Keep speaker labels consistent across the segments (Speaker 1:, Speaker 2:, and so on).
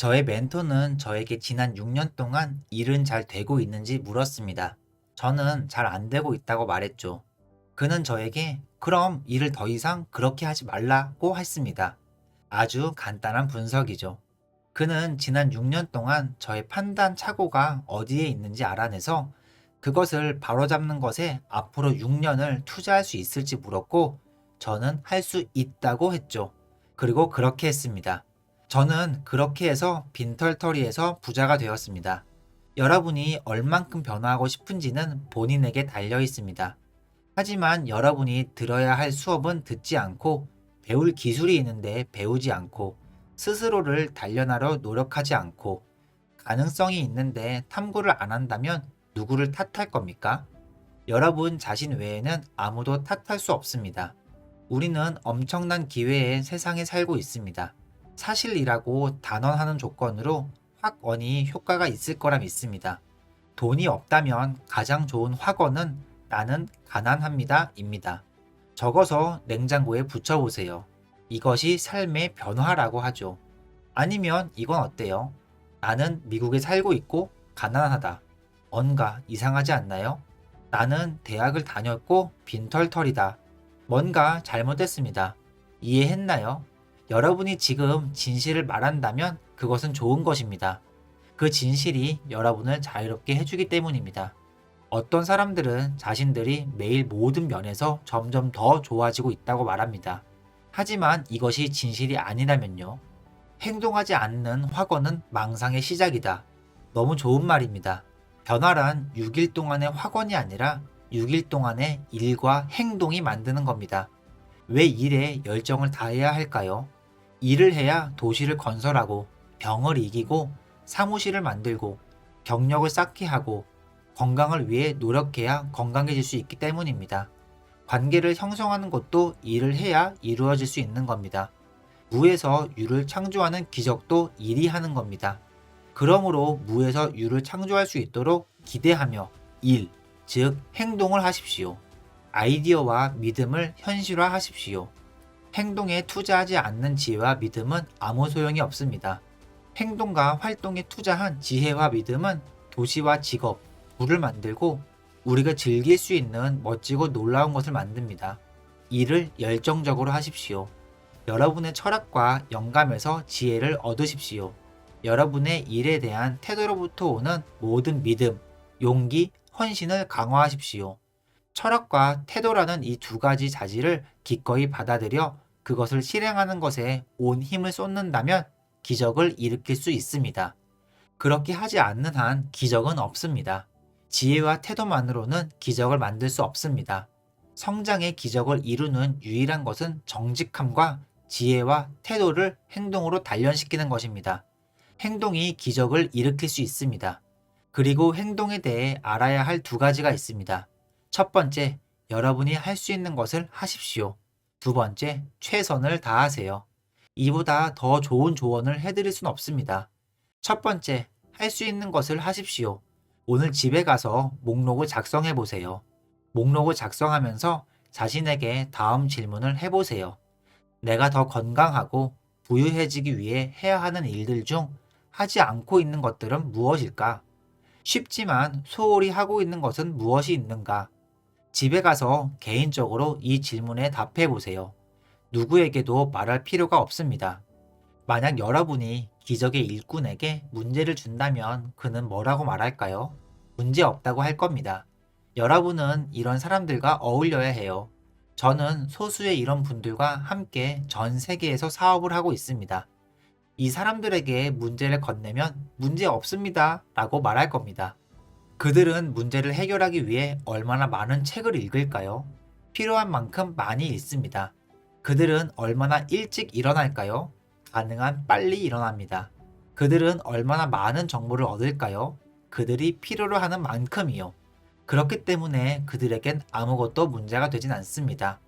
Speaker 1: 저의 멘토는 저에게 지난 6년 동안 일은 잘 되고 있는지 물었습니다. 저는 잘 안 되고 있다고 말했죠. 그는 저에게 그럼 일을 더 이상 그렇게 하지 말라고 했습니다. 아주 간단한 분석이죠. 그는 지난 6년 동안 저의 판단 착오가 어디에 있는지 알아내서 그것을 바로잡는 것에 앞으로 6년을 투자할 수 있을지 물었고 저는 할 수 있다고 했죠. 그리고 그렇게 했습니다. 저는 그렇게 해서 빈털터리에서 부자가 되었습니다. 여러분이 얼만큼 변화하고 싶은지는 본인에게 달려 있습니다. 하지만 여러분이 들어야 할 수업은 듣지 않고 배울 기술이 있는데 배우지 않고 스스로를 단련하려 노력하지 않고 가능성이 있는데 탐구를 안 한다면 누구를 탓할 겁니까? 여러분 자신 외에는 아무도 탓할 수 없습니다. 우리는 엄청난 기회의 세상에 살고 있습니다. 사실이라고 단언하는 조건으로 확언이 효과가 있을 거라 믿습니다. 돈이 없다면 가장 좋은 확언은 나는 가난합니다 입니다. 적어서 냉장고에 붙여보세요. 이것이 삶의 변화라고 하죠. 아니면 이건 어때요? 나는 미국에 살고 있고 가난하다. 뭔가 이상하지 않나요? 나는 대학을 다녔고 빈털털이다. 뭔가 잘못됐습니다. 이해했나요? 여러분이 지금 진실을 말한다면 그것은 좋은 것입니다. 그 진실이 여러분을 자유롭게 해주기 때문입니다. 어떤 사람들은 자신들이 매일 모든 면에서 점점 더 좋아지고 있다고 말합니다. 하지만 이것이 진실이 아니라면요. 행동하지 않는 확언은 망상의 시작이다. 너무 좋은 말입니다. 변화란 6일 동안의 확언이 아니라 6일 동안의 일과 행동이 만드는 겁니다. 왜 일에 열정을 다해야 할까요? 일을 해야 도시를 건설하고 병을 이기고 사무실을 만들고 경력을 쌓게 하고 건강을 위해 노력해야 건강해질 수 있기 때문입니다. 관계를 형성하는 것도 일을 해야 이루어질 수 있는 겁니다. 무에서 유를 창조하는 기적도 일이 하는 겁니다. 그러므로 무에서 유를 창조할 수 있도록 기대하며 일, 즉 행동을 하십시오. 아이디어와 믿음을 현실화하십시오. 행동에 투자하지 않는 지혜와 믿음은 아무 소용이 없습니다. 행동과 활동에 투자한 지혜와 믿음은 도시와 직업, 부를 만들고 우리가 즐길 수 있는 멋지고 놀라운 것을 만듭니다. 일을 열정적으로 하십시오. 여러분의 철학과 영감에서 지혜를 얻으십시오. 여러분의 일에 대한 태도로부터 오는 모든 믿음, 용기, 헌신을 강화하십시오. 철학과 태도라는 이 두 가지 자질을 기꺼이 받아들여 그것을 실행하는 것에 온 힘을 쏟는다면 기적을 일으킬 수 있습니다. 그렇게 하지 않는 한 기적은 없습니다. 지혜와 태도만으로는 기적을 만들 수 없습니다. 성장의 기적을 이루는 유일한 것은 정직함과 지혜와 태도를 행동으로 단련시키는 것입니다. 행동이 기적을 일으킬 수 있습니다. 그리고 행동에 대해 알아야 할 두 가지가 있습니다. 첫 번째, 여러분이 할 수 있는 것을 하십시오. 두 번째, 최선을 다하세요. 이보다 더 좋은 조언을 해드릴 순 없습니다. 첫 번째, 할 수 있는 것을 하십시오. 오늘 집에 가서 목록을 작성해 보세요. 목록을 작성하면서 자신에게 다음 질문을 해보세요. 내가 더 건강하고 부유해지기 위해 해야 하는 일들 중 하지 않고 있는 것들은 무엇일까? 쉽지만 소홀히 하고 있는 것은 무엇이 있는가? 집에 가서 개인적으로 이 질문에 답해 보세요. 누구에게도 말할 필요가 없습니다. 만약 여러분이 기적의 일꾼에게 문제를 준다면 그는 뭐라고 말할까요? 문제 없다고 할 겁니다. 여러분은 이런 사람들과 어울려야 해요. 저는 소수의 이런 분들과 함께 전 세계에서 사업을 하고 있습니다. 이 사람들에게 문제를 건네면 문제 없습니다 라고 말할 겁니다. 그들은 문제를 해결하기 위해 얼마나 많은 책을 읽을까요? 필요한 만큼 많이 읽습니다. 그들은 얼마나 일찍 일어날까요? 가능한 빨리 일어납니다. 그들은 얼마나 많은 정보를 얻을까요? 그들이 필요로 하는 만큼이요. 그렇기 때문에 그들에겐 아무것도 문제가 되진 않습니다.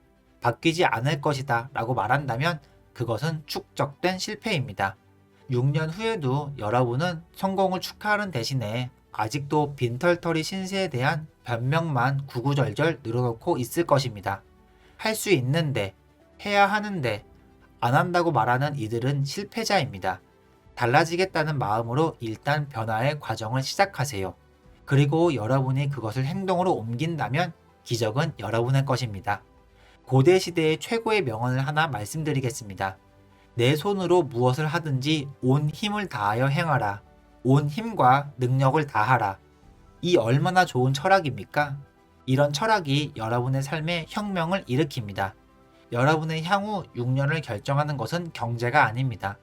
Speaker 1: 바뀌지 않을 것이다 라고 말한다면 그것은 축적된 실패입니다. 6년 후에도 여러분은 성공을 축하하는 대신에 아직도 빈털터리 신세에 대한 변명만 구구절절 늘어놓고 있을 것입니다. 할 수 있는데, 해야 하는데, 안 한다고 말하는 이들은 실패자입니다. 달라지겠다는 마음으로 일단 변화의 과정을 시작하세요. 그리고 여러분이 그것을 행동으로 옮긴다면 기적은 여러분의 것입니다. 고대 시대의 최고의 명언을 하나 말씀드리겠습니다. 내 손으로 무엇을 하든지 온 힘을 다하여 행하라. 온 힘과 능력을 다하라. 이 얼마나 좋은 철학입니까? 이런 철학이 여러분의 삶에 혁명을 일으킵니다. 여러분의 향후 6년을 결정하는 것은 경제가 아닙니다.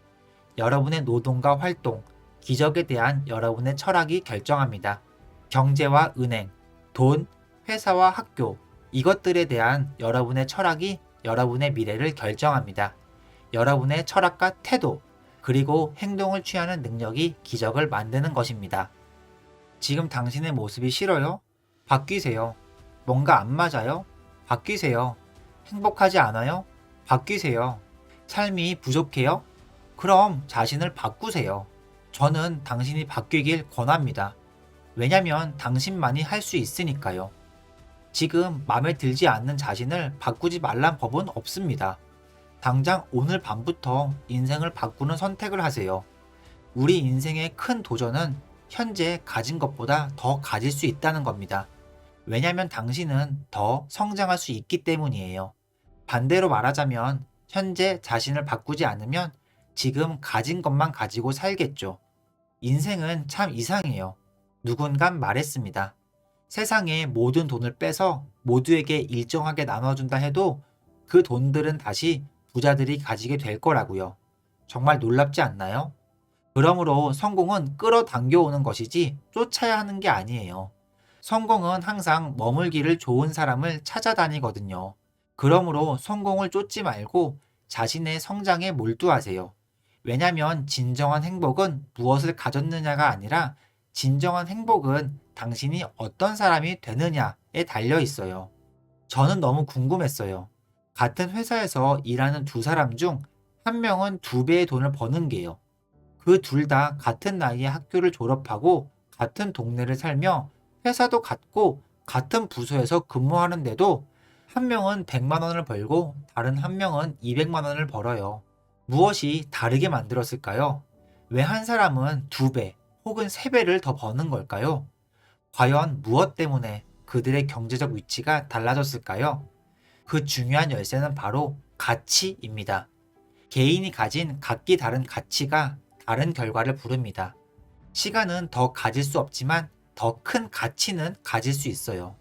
Speaker 1: 여러분의 노동과 활동, 기적에 대한 여러분의 철학이 결정합니다. 경제와 은행, 돈, 회사와 학교, 이것들에 대한 여러분의 철학이 여러분의 미래를 결정합니다. 여러분의 철학과 태도, 그리고 행동을 취하는 능력이 기적을 만드는 것입니다. 지금 당신의 모습이 싫어요? 바뀌세요. 뭔가 안 맞아요? 바뀌세요. 행복하지 않아요? 바뀌세요. 삶이 부족해요? 그럼 자신을 바꾸세요. 저는 당신이 바뀌길 권합니다. 왜냐면 당신만이 할 수 있으니까요. 지금 마음에 들지 않는 자신을 바꾸지 말란 법은 없습니다. 당장 오늘 밤부터 인생을 바꾸는 선택을 하세요. 우리 인생의 큰 도전은 현재 가진 것보다 더 가질 수 있다는 겁니다. 왜냐면 당신은 더 성장할 수 있기 때문이에요. 반대로 말하자면 현재 자신을 바꾸지 않으면 지금 가진 것만 가지고 살겠죠. 인생은 참 이상해요. 누군가 말했습니다. 세상의 모든 돈을 빼서 모두에게 일정하게 나눠준다 해도 그 돈들은 다시 부자들이 가지게 될 거라고요. 정말 놀랍지 않나요? 그러므로 성공은 끌어당겨 오는 것이지 쫓아야 하는 게 아니에요. 성공은 항상 머물기를 좋은 사람을 찾아다니거든요. 그러므로 성공을 쫓지 말고 자신의 성장에 몰두하세요. 왜냐면 진정한 행복은 무엇을 가졌느냐가 아니라 진정한 행복은 당신이 어떤 사람이 되느냐에 달려 있어요. 저는 너무 궁금했어요. 같은 회사에서 일하는 두 사람 중 한 명은 두 배의 돈을 버는 게요. 그 둘 다 같은 나이에 학교를 졸업하고 같은 동네를 살며 회사도 같고 같은 부서에서 근무하는데도 한 명은 100만 원을 벌고 다른 한 명은 200만 원을 벌어요. 무엇이 다르게 만들었을까요? 왜 한 사람은 두 배 혹은 세 배를 더 버는 걸까요? 과연 무엇 때문에 그들의 경제적 위치가 달라졌을까요? 그 중요한 열쇠는 바로 가치입니다. 개인이 가진 각기 다른 가치가 다른 결과를 부릅니다. 시간은 더 가질 수 없지만 더 큰 가치는 가질 수 있어요.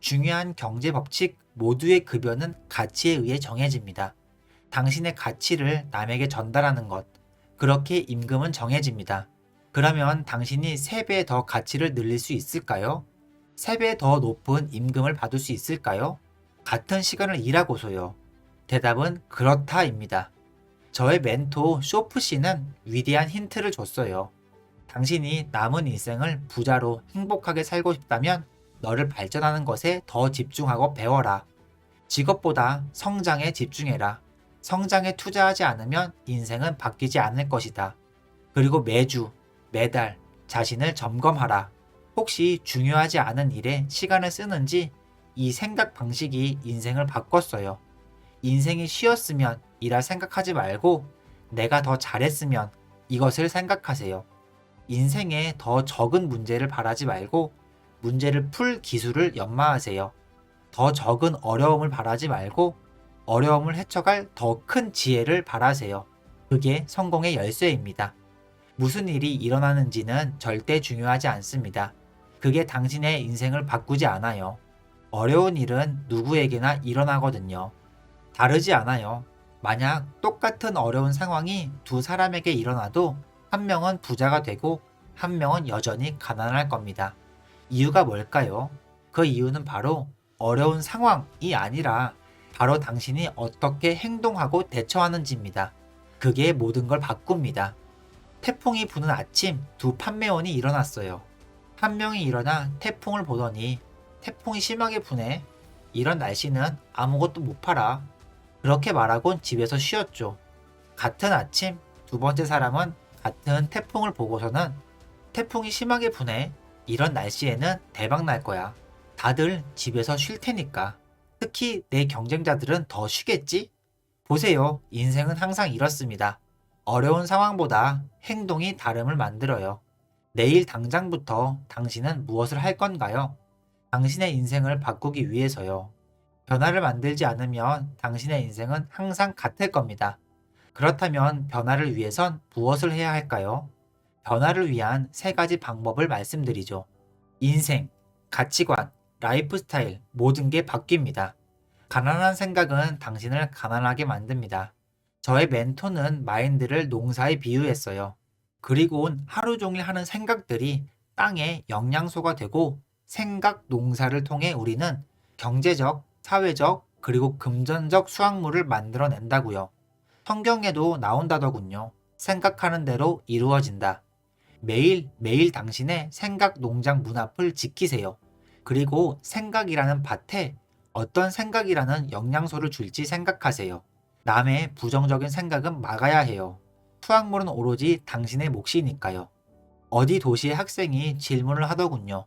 Speaker 1: 중요한 경제 법칙 모두의 급여는 가치에 의해 정해집니다. 당신의 가치를 남에게 전달하는 것, 그렇게 임금은 정해집니다. 그러면 당신이 3배 더 가치를 늘릴 수 있을까요? 3배 더 높은 임금을 받을 수 있을까요? 같은 시간을 일하고서요. 대답은 그렇다입니다. 저의 멘토 쇼프 씨는 위대한 힌트를 줬어요. 당신이 남은 인생을 부자로 행복하게 살고 싶다면 너를 발전하는 것에 더 집중하고 배워라. 직업보다 성장에 집중해라. 성장에 투자하지 않으면 인생은 바뀌지 않을 것이다. 그리고 매주, 매달 자신을 점검하라. 혹시 중요하지 않은 일에 시간을 쓰는지 이 생각 방식이 인생을 바꿨어요. 인생이 쉬었으면 이라 생각하지 말고 내가 더 잘했으면 이것을 생각하세요. 인생에 더 적은 문제를 바라지 말고 문제를 풀 기술을 연마하세요. 더 적은 어려움을 바라지 말고 어려움을 헤쳐갈 더 큰 지혜를 바라세요. 그게 성공의 열쇠입니다. 무슨 일이 일어나는지는 절대 중요하지 않습니다. 그게 당신의 인생을 바꾸지 않아요. 어려운 일은 누구에게나 일어나거든요. 다르지 않아요. 만약 똑같은 어려운 상황이 두 사람에게 일어나도 한 명은 부자가 되고 한 명은 여전히 가난할 겁니다. 이유가 뭘까요? 그 이유는 바로 어려운 상황이 아니라 바로 당신이 어떻게 행동하고 대처하는지입니다. 그게 모든 걸 바꿉니다. 태풍이 부는 아침 두 판매원이 일어났어요. 한 명이 일어나 태풍을 보더니 태풍이 심하게 부네. 이런 날씨는 아무것도 못 팔아. 그렇게 말하곤 집에서 쉬었죠. 같은 아침 두 번째 사람은 같은 태풍을 보고서는 태풍이 심하게 부네. 이런 날씨에는 대박 날 거야. 다들 집에서 쉴 테니까. 특히 내 경쟁자들은 더 쉬겠지? 보세요. 인생은 항상 이렇습니다. 어려운 상황보다 행동이 다름을 만들어요. 내일 당장부터 당신은 무엇을 할 건가요? 당신의 인생을 바꾸기 위해서요. 변화를 만들지 않으면 당신의 인생은 항상 같을 겁니다. 그렇다면 변화를 위해선 무엇을 해야 할까요? 변화를 위한 세 가지 방법을 말씀드리죠. 인생, 가치관, 라이프 스타일 모든 게 바뀝니다. 가난한 생각은 당신을 가난하게 만듭니다. 저의 멘토는 마인드를 농사에 비유했어요. 그리고는 하루 종일 하는 생각들이 땅에 영양소가 되고 생각 농사를 통해 우리는 경제적, 사회적, 그리고 금전적 수확물을 만들어낸다고요. 성경에도 나온다더군요. 생각하는 대로 이루어진다. 매일 당신의 생각 농장 문 앞을 지키세요. 그리고 생각이라는 밭에 어떤 생각이라는 영양소를 줄지 생각하세요. 남의 부정적인 생각은 막아야 해요. 수확물은 오로지 당신의 몫이니까요. 어디 도시의 학생이 질문을 하더군요.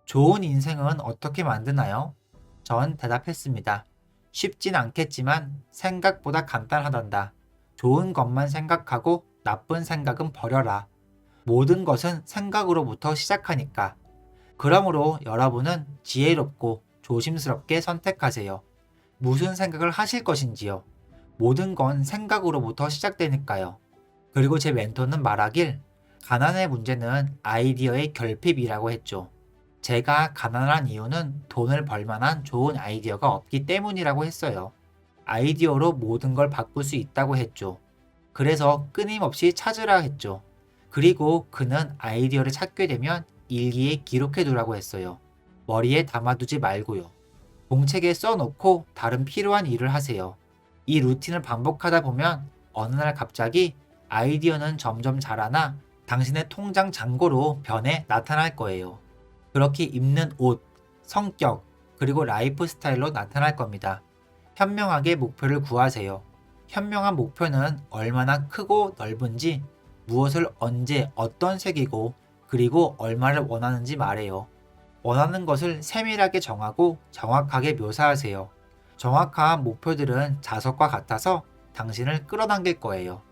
Speaker 1: 좋은 인생은 어떻게 만드나요? 전 대답했습니다. 쉽진 않겠지만 생각보다 간단하단다. 좋은 것만 생각하고 나쁜 생각은 버려라. 모든 것은 생각으로부터 시작하니까. 그러므로 여러분은 지혜롭고 조심스럽게 선택하세요. 무슨 생각을 하실 것인지요. 모든 건 생각으로부터 시작되니까요. 그리고 제 멘토는 말하길 가난의 문제는 아이디어의 결핍이라고 했죠. 제가 가난한 이유는 돈을 벌 만한 좋은 아이디어가 없기 때문이라고 했어요. 아이디어로 모든 걸 바꿀 수 있다고 했죠. 그래서 끊임없이 찾으라 했죠. 그리고 그는 아이디어를 찾게 되면 일기에 기록해 두라고 했어요. 머리에 담아두지 말고요. 공책에 써놓고 다른 필요한 일을 하세요. 이 루틴을 반복하다 보면 어느 날 갑자기 아이디어는 점점 자라나 당신의 통장 잔고로 변해 나타날 거예요. 그렇게 입는 옷, 성격, 그리고 라이프 스타일로 나타날 겁니다. 현명하게 목표를 구하세요. 현명한 목표는 얼마나 크고 넓은지, 무엇을 언제 어떤 색이고, 그리고 얼마를 원하는지 말해요. 원하는 것을 세밀하게 정하고 정확하게 묘사하세요. 정확한 목표들은 자석과 같아서 당신을 끌어당길 거예요.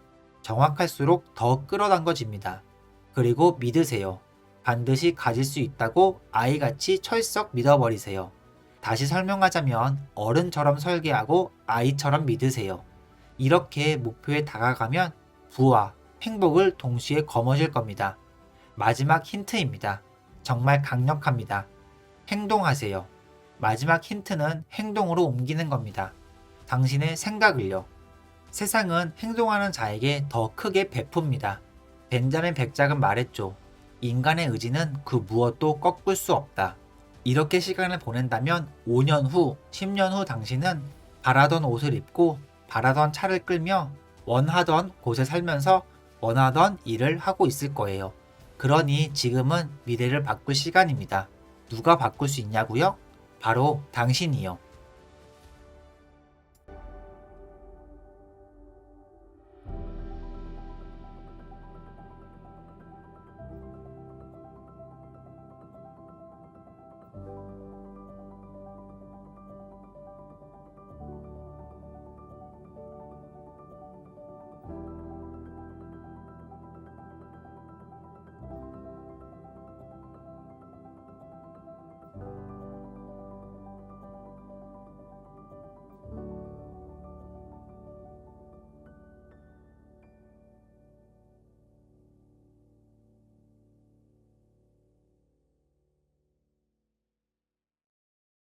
Speaker 1: 정확할수록 더 끌어당겨집니다. 그리고 믿으세요. 반드시 가질 수 있다고 아이같이 철썩 믿어버리세요. 다시 설명하자면 어른처럼 설계하고 아이처럼 믿으세요. 이렇게 목표에 다가가면 부와 행복을 동시에 거머쥘 겁니다. 마지막 힌트입니다. 정말 강력합니다. 행동하세요. 마지막 힌트는 행동으로 옮기는 겁니다. 당신의 생각을요. 세상은 행동하는 자에게 더 크게 베풉니다. 벤자민 백작은 말했죠. 인간의 의지는 그 무엇도 꺾을 수 없다. 이렇게 시간을 보낸다면 5년 후, 10년 후 당신은 바라던 옷을 입고 바라던 차를 끌며 원하던 곳에 살면서 원하던 일을 하고 있을 거예요. 그러니 지금은 미래를 바꿀 시간입니다. 누가 바꿀 수 있냐고요? 바로 당신이요.